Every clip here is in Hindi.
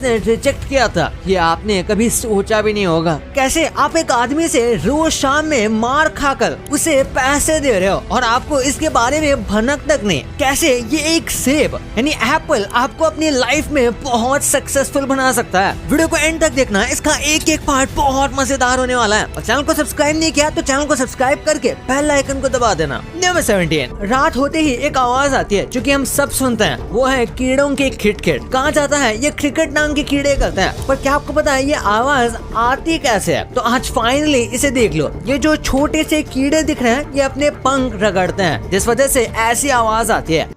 ने रिजेक्ट किया था ये आपने कभी सोचा भी नहीं होगा। कैसे आप एक आदमी से रोज शाम में मार खाकर उसे पैसे दे रहे हो और आपको इसके बारे में भनक तक नहीं। कैसे ये एक सेब यानी एप्पल आपको अपनी लाइफ में बहुत सक्सेसफुल बना सकता है। वीडियो को एंड तक देखना, इसका एक एक पार्ट बहुत मजेदार होने वाला है। और चैनल को सब्सक्राइब नहीं किया तो चैनल को सब्सक्राइब करके बेल आइकन को दबा देना। नंबर 17, रात होते ही एक आवाज आती है जो कि हम सब सुनते हैं, वो है कीड़ों की खिटखिट। कहा जाता है ये क्रिकेट नाम के कीड़े करते हैं, पर क्या आपको पता है ये आवाज आती कैसे है? तो आज फाइनली इसे देख लो। ये जो छोटे से कीड़े दिख रहे हैं ये अपने पंख रगड़ते हैं, जिस वजह से ऐसी आवाज आती है।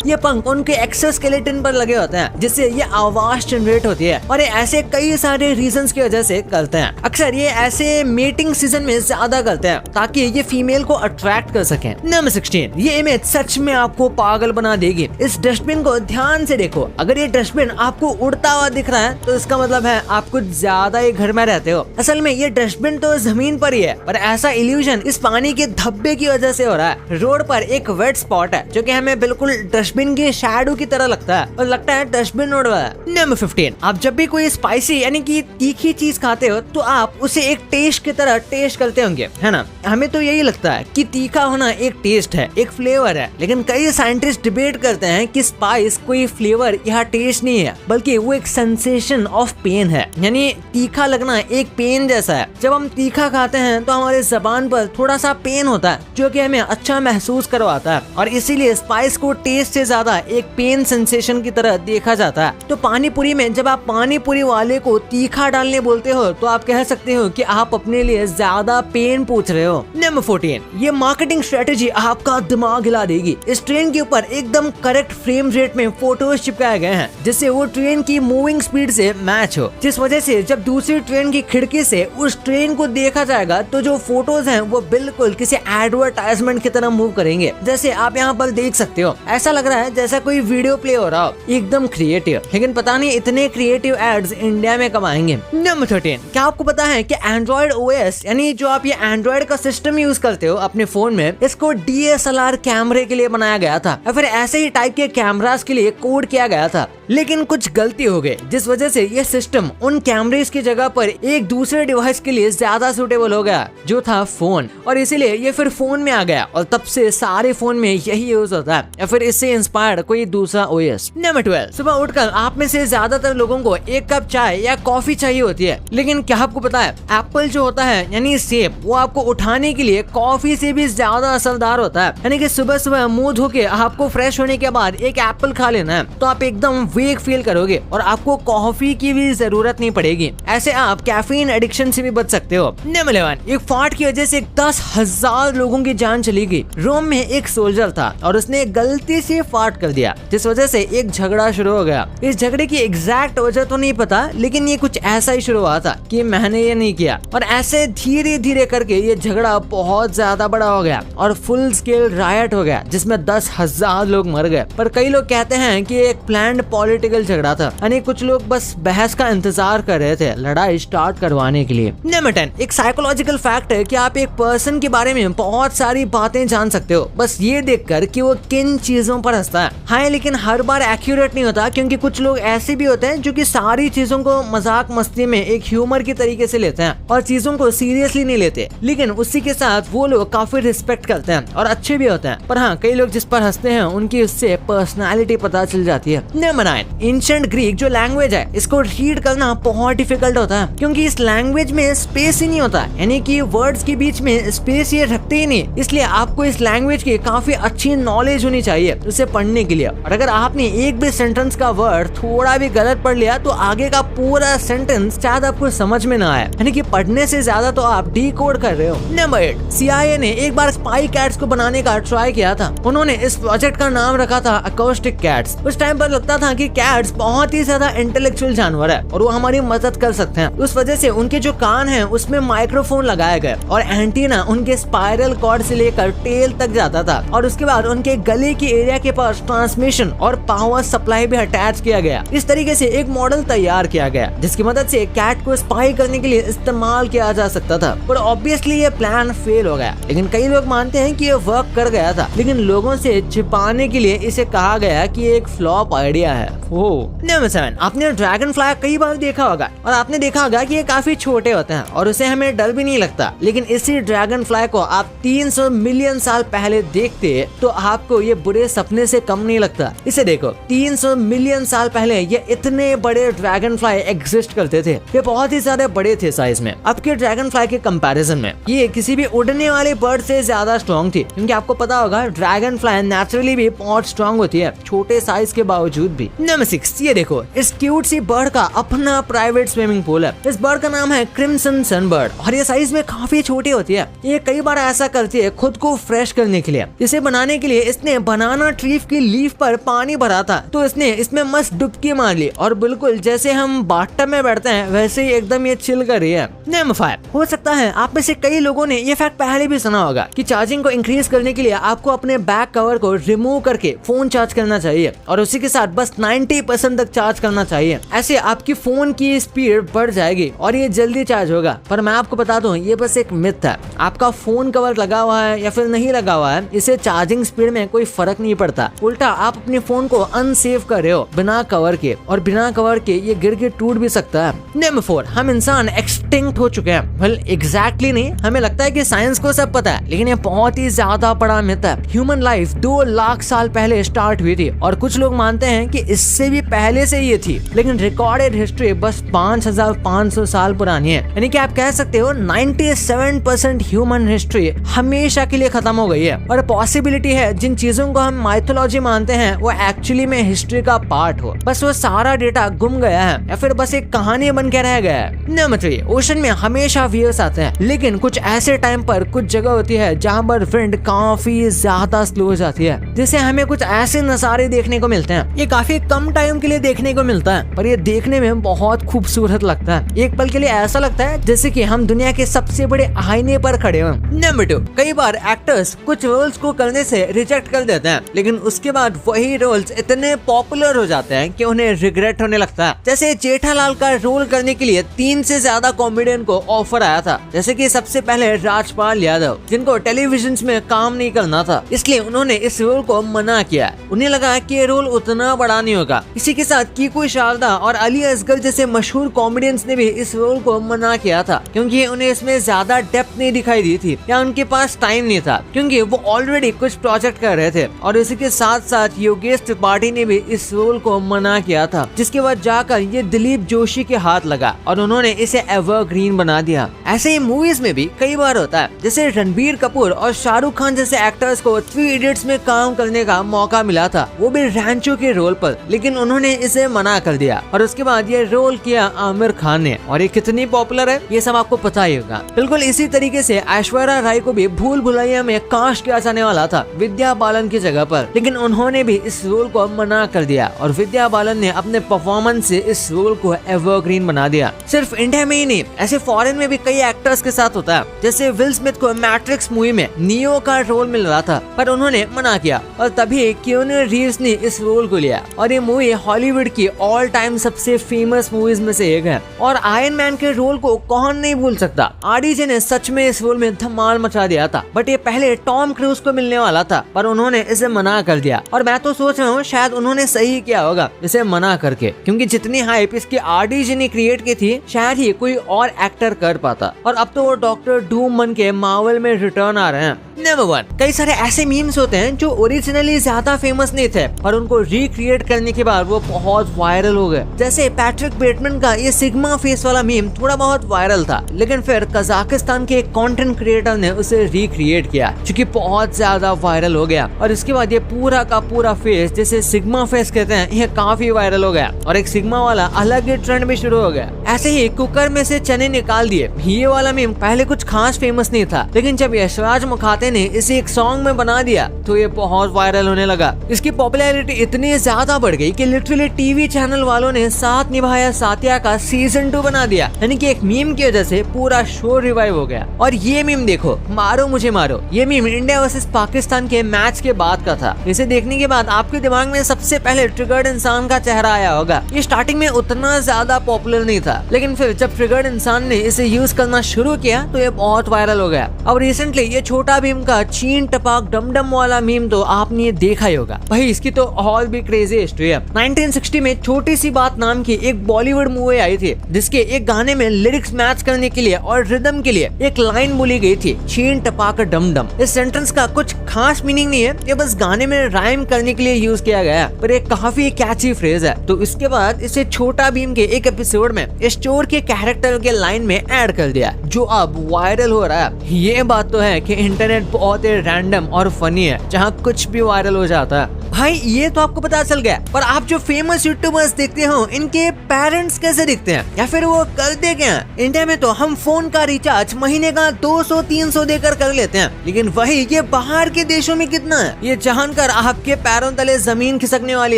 ये पंख उनके एक्सोस्केलेटन पर लगे होते हैं, जिससे ये आवाज जनरेट होती है। और ये ऐसे कई सारे रीजंस की वजह से करते हैं। अक्सर ये ऐसे मीटिंग सीजन में ज्यादा करते हैं ताकि ये फीमेल को अट्रैक्ट कर सकें। नंबर 16, ये इमेज सच में आपको पागल बना देगी। इस डस्टबिन को ध्यान से देखो। अगर ये डस्टबिन आपको उड़ता हुआ दिख रहा है तो इसका मतलब है आप कुछ ज्यादा ही घर में रहते हो। असल में ये डस्टबिन तो जमीन पर ही है, पर ऐसा इल्यूजन इस पानी के धब्बे की वजह से हो रहा है। रोड पर एक वेट स्पॉट है जो कि हमें बिल्कुल डस्टबिन की शैडो की तरह लगता है और लगता है डस्टबिन उड़ रहा है। नंबर 15, आप जब भी कोई स्पाइसी यानी कि तीखी चीज खाते हो तो आप उसे एक टेस्ट की तरह टेस्ट करते होंगे, है ना? हमें तो यही लगता है कि तीखा होना एक टेस्ट है, एक फ्लेवर है, लेकिन कई साइंटिस्ट डिबेट करते हैं कि स्पाइस कोई फ्लेवर या टेस्ट नहीं है, बल्कि वो एक सेंसेशन ऑफ पेन है। यानी तीखा लगना एक पेन जैसा है। जब हम तीखा खाते हैं तो हमारे जबान पर थोड़ा सा पेन होता है जो कि हमें अच्छा महसूस करवाता है, और इसीलिए स्पाइस को टेस्ट से ज्यादा एक पेन सेंसेशन की तरह देखा जाता है। तो पानी पूरी में जब आप पानी पूरी वाले को तीखा डालने बोलते हो तो आप कह सकते हो कि आप अपने लिए ज्यादा पेन पूछ रहे हो। नंबर 14, ये मार्केटिंग स्ट्रेटेजी आपका दिमाग हिला देगी। इस ट्रेन के ऊपर एकदम करेक्ट फ्रेम रेट में फोटोज चिपकाए गए हैं जिससे वो ट्रेन की मूविंग स्पीड से मैच हो, जिस वजह से जब दूसरी ट्रेन की खिड़की से उस ट्रेन को देखा जाएगा तो जो फोटोज हैं वो बिल्कुल किसी एडवर्टाइजमेंट की तरह मूव करेंगे। जैसे आप यहाँ पर देख सकते हो, ऐसा लग रहा है जैसा कोई वीडियो प्ले हो रहा हो, एकदम क्रिएटिव। लेकिन पता नहीं इतने क्रिएटिव एड्स इंडिया में कब आएंगे। नंबर 13, क्या आपको पता है कि एंड्रॉइड ओएस यानी जो आप ये एंड्रॉइड का सिस्टम यूज करते हो अपने फोन में, इसको DSLR कैमरे के लिए बनाया गया था या फिर ऐसे ही टाइप के कैमरास के लिए कोड किया गया था, लेकिन कुछ गलती हो गई जिस वजह से ये सिस्टम उन कैमरेस की जगह पर एक दूसरे डिवाइस के लिए ज्यादा सूटेबल हो गया जो था फोन, और इसीलिए ये फिर फोन में आ गया और तब से सारे फोन में यही यूज होता है या फिर इससे इंस्पायर्ड कोई दूसरा ओएस। नंबर 12, सुबह उठकर आप में से ज्यादातर लोगों को एक कप चाय या कॉफी चाहिए होती है, लेकिन क्या आपको पता है एप्पल जो होता है यानी सेब, वो आपको उठाने के लिए कॉफी से भी ज्यादा असरदार होता है। यानी कि सुबह सुबह मुंह धो के आपको फ्रेश होने के बाद एक एप्पल खा लेना है तो आप एकदम वेक फील करोगे और आपको कॉफी की भी जरूरत नहीं पड़ेगी। ऐसे आप कैफीन एडिक्शन से भी बच सकते हो। नंबर 11, एक फाट की वजह से 10,000 लोगों की जान चली गई। रोम में एक सोल्जर था और उसने गलती से फाट कर दिया, जिस वजह से एक झगड़ा शुरू हो गया। इस झगड़े की एग्जैक्ट वजह तो नहीं पता, लेकिन ये कुछ ऐसा ही शुरू हुआ था कि मैंने ये नहीं किया, और ऐसे धीरे धीरे करके ये झगड़ा बहुत ज्यादा बड़ा हो गया और फुल स्केल रायट हो गया जिसमें 10,000 लोग मर गए। पर कई लोग कहते हैं कि एक प्लान्ड पॉलिटिकल झगड़ा था, यानी कुछ लोग बस बहस का इंतजार कर रहे थे लड़ाई स्टार्ट करवाने के लिए। नंबर 10, एक साइकोलॉजिकल फैक्ट है कि आप एक पर्सन के बारे में बहुत सारी बातें जान सकते हो बस ये देखकर कि वो किन चीजों पर हंसता है। हाँ, लेकिन हर बार एक्यूरेट नहीं होता, क्योंकि कुछ लोग ऐसे भी होते हैं जो कि सारी चीजों को मजाक मस्ती में एक ह्यूमर की तरीके से लेते हैं और चीजों को सीरियसली नहीं लेते, लेकिन उसी के साथ वो लोग काफी रिस्पेक्ट करते हैं और अच्छे भी होते हैं। पर हाँ, कई लोग जिस पर हंसते हैं उनकी उससे पर्सनालिटी पता चल जाती है। नंबर 9, एंशिएंट ग्रीक जो लैंग्वेज है इसको रीड करना बहुत डिफिकल्ट होता है, क्योंकि इस लैंग्वेज में स्पेस ही नहीं होता, यानी कि वर्ड्स के बीच में स्पेस ये रखते ही नहीं। इसलिए आपको इस लैंग्वेज की काफी अच्छी नॉलेज होनी चाहिए उसे पढ़ने के लिए। और अगर आपने एक भी सेंटेंस का वर्ड थोड़ा भी गलत पढ़ लिया तो आगे का पूरा सेंटेंस शायद आपको समझ में ना आए, यानी कि पढ़ने से ज्यादा तो आप डिकोड कर रहे हो। नंबर 8, CIA ने एक बार स्पाई कैट्स को बनाने का ट्राई किया था। उन्होंने इस प्रोजेक्ट का नाम रखा था अकोस्टिक कैट्स। उस टाइम पर लगता था कि कैट्स बहुत ही ज्यादा इंटेलेक्चुअल जानवर है और वो हमारी मदद कर सकते हैं। उस वजह से उनके जो कान हैं उसमें माइक्रोफोन लगाए गए और एंटीना उनके स्पाइरल कॉर्ड से लेकर टेल तक जाता था, और उसके बाद उनके गले की एरिया के पास ट्रांसमिशन और पावर सप्लाई भी अटैच किया गया। इस तरीके से एक मॉडल तैयार किया गया जिसकी मदद से कैट को स्पाई करने के लिए इस्तेमाल किया जा सकता था, पर ऑब्वियसली ये प्लान फेल हो गया। लेकिन कई लोग मानते हैं कि ये वर्क कर गया था, लेकिन लोगों से छिपाने के लिए इसे कहा गया कि ये एक फ्लॉप आइडिया है। नंबर 7, आपने ड्रैगन फ्लाई कई बार देखा होगा और आपने देखा होगा कि ये काफी छोटे होते हैं और उसे हमें डर भी नहीं लगता। लेकिन इसी ड्रैगन फ्लाई को आप 300 मिलियन साल पहले देखते तो आपको ये बुरे सपने से कम नहीं लगता। इसे देखो, 300 मिलियन साल पहले ये इतने बड़े ड्रैगन फ्लाई एग्जिस्ट करते थे। ये बहुत ही ज्यादा बड़े थे साइज में। अब के ड्रैगन फ्लाई के कंपैरिजन में ये किसी भी उड़ने वाले बर्ड से ज्यादा स्ट्रॉन्ग थी, क्योंकि आपको पता होगा ड्रैगन फ्लाई नेचुरली भी बहुत स्ट्रॉन्ग होती है, छोटे साइज के बावजूद भी। नंबर 6, ये देखो, इस क्यूट सी बर्ड का अपना प्राइवेट स्विमिंग पूल है। इस बर्ड का नाम है क्रिम्सन सनबर्ड और ये साइज में काफी छोटी होती है। ये कई बार ऐसा करती है खुद को फ्रेश करने के लिए। इसे बनाने के लिए इसने बनाना ट्री की लीफ पर पानी भरा था, तो इसने इसमें मस्त डुबकी मार ली और बिल्कुल जैसे हम बाथटब में बैठते हैं वैसे ही एकदम ये चिल कर रही है। नंबर 5, हो सकता है आप में से कई लोगों ने ये फैक्ट पहले भी सुना होगा कि चार्जिंग को इंक्रीज करने के लिए आपको अपने बैक कवर को रिमूव करके फोन चार्ज करना चाहिए और उसी के साथ बस 90% तक चार्ज करना चाहिए। ऐसे आपकी फोन की स्पीड बढ़ जाएगी और ये जल्दी चार्ज होगा। पर मैं आपको बता दूं, ये बस एक मिथ है। आपका फोन कवर लगा हुआ है या फिर नहीं लगा हुआ है, इससे चार्जिंग स्पीड में कोई फर्क नहीं पड़ता। उल्टा आप अपने फोन को अनसेफ कर रहे हो बिना कवर के, और बिना कवर के ये गिर के टूट भी सकता है। नंबर 4, हम इंसान एक्सटिंक्ट हो चुके हैं। वेल एग्जैक्टली नहीं, हमें लगता है कि साइंस को सब पता है, लेकिन ये बहुत ही ज्यादा बड़ा मिथ है। ह्यूमन लाइफ 2 लाख साल पहले स्टार्ट हुई थी और कुछ लोग मानते हैं कि इससे भी पहले से ये थी, लेकिन रिकॉर्डेड हिस्ट्री बस 5500 साल पुरानी है। यानी कि आप कह सकते हो 97% ह्यूमन हिस्ट्री हमेशा के लिए खत्म हो गई है। और पॉसिबिलिटी है जिन चीजों को हम माइथोलॉजी मानते हैं वो एक्चुअली में हिस्ट्री का पार्ट हो, बस वो सारा डेटा गुम गया है या फिर बस एक कहानी बन के रह गया है। नंबर 3, ओशन में हमेशा वेव्स आते हैं, लेकिन कुछ ऐसे टाइम पर कुछ जगह होती है जहाँ पर विंड काफी ज्यादा स्लो हो जाती है, जिससे हमें कुछ ऐसे नजारे देखने को मिलते हैं। ये काफी कम टाइम के लिए देखने को मिलता है, पर ये देखने में बहुत खूबसूरत लगता है। एक पल के लिए ऐसा लगता है जैसे कि हम दुनिया के सबसे बड़े आईने पर खड़े हो। नंबर 2, कई बार एक्टर्स कुछ रोल्स को करने से रिजेक्ट कर देते हैं, लेकिन उसके बाद वही रोल्स इतने पॉपुलर हो जाते हैं कि उन्हें रिग्रेट होने लगता है। जैसे जेठालाल का रोल करने के लिए 3 से ज्यादा कॉमेडियन को ऑफर आया था, जैसे कि सबसे पहले राजपाल यादव, जिनको टेलीविजन में काम नहीं करना था, इसलिए उन्होंने इस रोल को मना किया। उन्हें लगा कि ये रोल उतना बड़ा नहीं होगा। इसी के साथ कीकू शारदा और अली असगर जैसे मशहूर कॉमेडियंस ने भी इस रोल को मना किया था, क्योंकि उन्हें इसमें ज्यादा डेप्थ नहीं दिखाई दी थी या उनके पास टाइम नहीं था, क्योंकि वो ऑलरेडी कुछ प्रोजेक्ट कर रहे थे। और इसी के साथ साथ योगेश त्रिपाठी ने भी इस रोल को मना किया था, जिसके बाद जाकर ये दिलीप जोशी के हाथ लगा और उन्होंने इसे एवरग्रीन बना दिया। ऐसे ही मूवीज में भी कई बार होता है, जैसे रणबीर कपूर और शाहरुख खान जैसे एक्टर्स को 3 इडियट्स में काम करने का मौका मिला था, वो भी रैंचो के रोल पर, लेकिन उन्होंने इसे मना कर दिया और उसके बाद ये रोल किया आमिर खान ने, और ये कितनी पॉपुलर है ये सब आपको पता ही होगा। बिल्कुल इसी तरीके से ऐश्वर्या राय को भी भूल भुलैया में कास्ट किया जाने वाला था विद्या बालन की जगह पर, लेकिन उन्होंने भी इस रोल को मना कर दिया और विद्या बालन ने अपने परफॉर्मेंस से इस रोल को एवरग्रीन बना दिया। सिर्फ इंडिया में ही नहीं, ऐसे फॉरेन में भी कई एक्टर्स के साथ होता है। जैसे विल स्मिथ को मैट्रिक्स मूवी में नियो का रोल मिल रहा था, पर उन्होंने मना किया और तभी कीनू रीव्स ने इस रोल को लिया, और ये मूवी हॉलीवुड की ऑल टाइम सबसे फेमस मूवीज में से एक है। और आयरन मैन के रोल को कौन नहीं भूल सकता। आरडीजे ने सच में इस रोल में धमाल मचा दिया था, बट ये पहले टॉम क्रूज को मिलने वाला था, पर उन्होंने इसे मना कर दिया। और मैं तो सोच रहा हूँ शायद उन्होंने सही किया होगा इसे मना करके, क्योंकि जितनी हाइप इसकी आरडीजे ने क्रिएट की थी शायद ही कोई और एक्टर कर पाता। और अब तो वो डॉक्टर डूम बन के मार्वल में रिटर्न आ रहे हैं। नंबर 1, कई सारे ऐसे मीम्स होते हैं जो ओरिजिनली ज्यादा फेमस नहीं थे, पर उनको रिक्रिएट करने के बाद वो बहुत वायरल हो गए। जैसे पैट्रिक बेटमैन का ये सिग्मा फेस वाला मीम थोड़ा बहुत वायरल था, लेकिन फिर कजाकिस्तान के एक कंटेंट क्रिएटर ने उसे रिक्रिएट किया, जो कि बहुत ज्यादा वायरल हो गया। और इसके बाद ये पूरा का पूरा फेस, जिसे सिग्मा फेस कहते हैं, ये काफी वायरल हो गया और एक सिग्मा वाला अलग ही ट्रेंड भी शुरू हो गया। ऐसे ही कुकर में से चने निकाल दिए, ये वाला मीम पहले कुछ खास फेमस नहीं था, लेकिन जब यशराज मुखाते निर्माते ने इसे एक सॉन्ग में बना दिया तो ये बहुत वायरल होने लगा। इसकी पॉपुलैरिटी इतनी ज्यादा बढ़ गई कि लिटरली टीवी चैनल वालों ने साथ निभाया साथिया का सीजन 2 बना दिया, यानी कि एक मीम की वजह से पूरा शो रिवाइव हो गया। और ये मीम देखो, मारो मुझे मारो, ये मीम इंडिया वर्सेस पाकिस्तान के मैच के बाद का था। इसे देखने के बाद आपके दिमाग में सबसे पहले ट्रिगर्ड इंसान का चेहरा आया होगा। ये स्टार्टिंग में उतना ज्यादा पॉपुलर नहीं था, लेकिन फिर जब ट्रिगर्ड इंसान ने इसे यूज करना शुरू किया तो ये बहुत वायरल हो गया। अब रिसेंटली ये छोटा भीम का चीन टपाक डमडम वाला मीम तो आपने देखा ही होगा। भाई इसकी तो और भी क्रेजी हिस्ट्री है। 1960 में छोटी सी बात नाम की एक बॉलीवुड मूवी आई थी, जिसके एक गाने में लिरिक्स मैच करने के लिए और रिदम के लिए एक लाइन बोली गई थी, चीन टपाक डमडम। इस सेंटेंस का कुछ खास मीनिंग नहीं है, ये बस गाने में राइम करने के लिए यूज किया गया, पर एक काफी कैची फ्रेज है। तो इसके बाद इसे छोटा भीम के एक एपिसोड में स्टोर के कैरेक्टर के लाइन में ऐड कर दिया, जो अब वायरल हो रहा है। ये बात तो है कि इंटरनेट बहुत ही रैंडम और फनी है, जहाँ कुछ भी वायरल हो जाता है। भाई ये तो आपको पता चल गया, पर आप जो फेमस यूट्यूबर्स देखते हो, इनके पेरेंट्स कैसे दिखते हैं या फिर वो करते क्या हैं? इंडिया में तो हम फोन का रिचार्ज महीने का 200-300 देकर कर लेते हैं, लेकिन वही ये बाहर के देशों में कितना है, ये जानकर आपके पैरों तले जमीन खिसकने वाली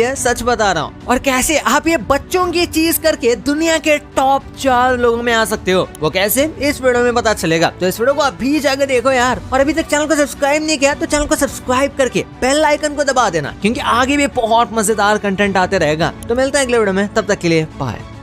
है, सच बता रहा हूँ। और कैसे आप ये बच्चों की चीज करके दुनिया के टॉप 4 लोगों में आ सकते हो, वो कैसे, इस वीडियो में पता चलेगा। तो इस वीडियो को अभी जाकर देखो यार, और अभी तक चैनल को सब्सक्राइब नहीं किया तो चैनल को सब्सक्राइब करके बेल आइकन को दबा देना, क्योंकि आगे भी बहुत मजेदार कंटेंट आते रहेगा। तो मिलते हैं अगले वीडियो में, तब तक के लिए बाय।